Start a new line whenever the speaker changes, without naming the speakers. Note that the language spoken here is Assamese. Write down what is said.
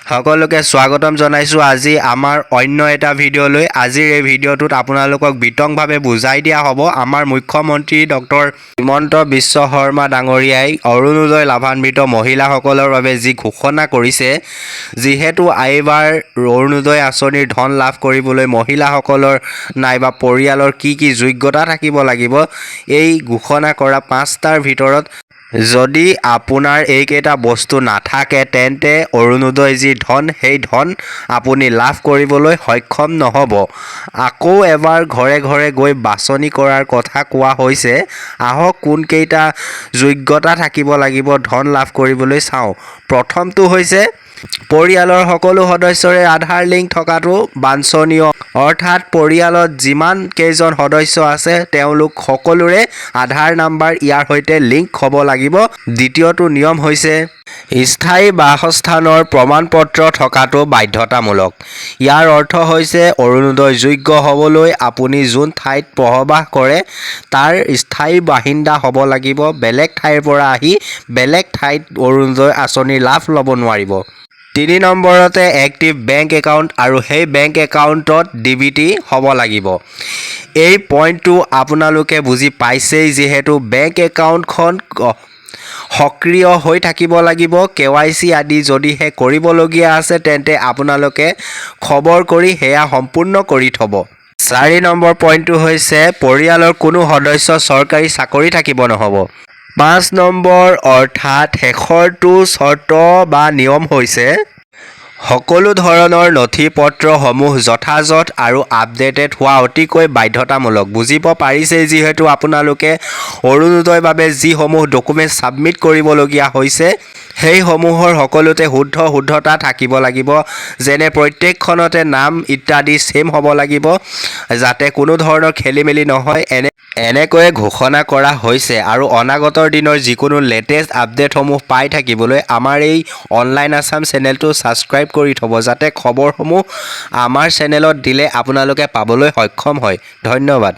সকলোকে স্বাগতম জনাইছো আজি আমাৰ অন্য এটা ভিডিঅ'লৈ। আজিৰ এই ভিডিঅ'টোত আপোনালোকক বিতংভাৱে বুজাই দিয়া হ'ব আমাৰ মুখ্যমন্ত্ৰী ডক্টৰ হিমন্ত বিশ্ব শৰ্মা ডাঙৰীয়াই অৰুণোদয় লাভান্বিত মহিলাসকলৰ বাবে যি ঘোষণা কৰিছে, যিহেতু এইবাৰ অৰুণোদয় আঁচনিৰ ধন লাভ কৰিবলৈ মহিলাসকলৰ নাইবা পৰিয়ালৰ কি যোগ্যতা থাকিব লাগিব, এই ঘোষণা কৰা 5টাৰ ভিতৰত যদি আপোনাৰ এইকেইটা বস্তু নাথাকে তেন্তে অৰুণোদয় যি ধন সেই ধন আপুনি লাভ কৰিবলৈ সক্ষম নহ'ব। আকৌ এবাৰ ঘৰে ঘৰে গৈ বাছনি কৰাৰ কথা কোৱা হৈছে। আহক কোনকেইটা যোগ্যতা থাকিব লাগিব ধন লাভ কৰিবলৈ চাওঁ। প্ৰথমটো হৈছে পৰিয়ালৰ সকলো সদস্যৰে আধাৰ লিংক থকাটো বাঞ্ছনীয়, অৰ্থাৎ পৰিয়ালত যিমান কেইজন সদস্য আছে তেওঁলোক সকলোৰে আধাৰ নাম্বাৰ ইয়াৰ সৈতে লিংক হ'ব লাগিব। দ্বিতীয়টো নিয়ম হৈছে স্থায়ী বাসস্থানৰ প্ৰমাণপত্ৰ থকাটো বাধ্যতামূলক। ইয়াৰ অৰ্থ হৈছে অৰুণোদয় যোগ্য হ'বলৈ আপুনি যোন ঠাইত বসবাস কৰে তাৰ স্থায়ী বাসিন্দা হ'ব লাগিব। বেলেগ ঠাইৰ পৰা আহি বেলেগ ঠাইত অৰুণোদয় আঁচনিৰ লাভ ল'ব নোৱাৰিব। 3 নম্বৰতে এক্টিভ বেংক একাউণ্ট আৰু সেই বেংক একাউণ্টত DBT হ'ব লাগিব। এই পইণ্টটো আপোনালোকে বুজি পাইছেই, যিহেতু বেংক একাউণ্টখন সক্ৰিয় হৈ থাকিব লাগিব। KYC আদি যদিহে কৰিবলগীয়া আছে তেন্তে আপোনালোকে খবৰ কৰি সেয়া সম্পূৰ্ণ কৰি থ'ব। 4 নম্বৰ পইণ্টটো হৈছে পৰিয়ালৰ কোনো সদস্য চৰকাৰী চাকৰি থাকিব নহ'ব। 5 নম্বৰ অৰ্থাৎ শেষৰটো চৰ্ত বা নিয়ম হৈছে সকলো ধৰণৰ নথি পত্ৰসমূহ যথাযথ আৰু আপডেটেড হোৱা অতিকৈ বাধ্যতামূলক। বুজিব পাৰিছেই, যিহেতু আপোনালোকে অৰুণোদয়ৰ বাবে যিসমূহ ডকুমেণ্ট ছাবমিট কৰিবলগীয়া হৈছে সেইসমূহৰ সকলোতে শুদ্ধতা থাকিব লাগিব। যেনে প্ৰত্যেকখনতে নাম ইত্যাদি ছেম হ'ব লাগিব, যাতে কোনো ধৰণৰ খেলিমেলি নহয়। এনেকৈয়ে ঘোষণা কৰা হৈছে আৰু অনাগতৰ দিনৰ যিকোনো লেটেষ্ট আপডেটসমূহ পাই থাকিবলৈ আমাৰ এই অনলাইন আছাম চেনেলটো ছাবস্ক্ৰাইব কৰি থ'ব, যাতে খবৰসমূহ আমাৰ চেনেলত দিলে আপোনালোকে পাবলৈ সক্ষম হয়। ধন্যবাদ।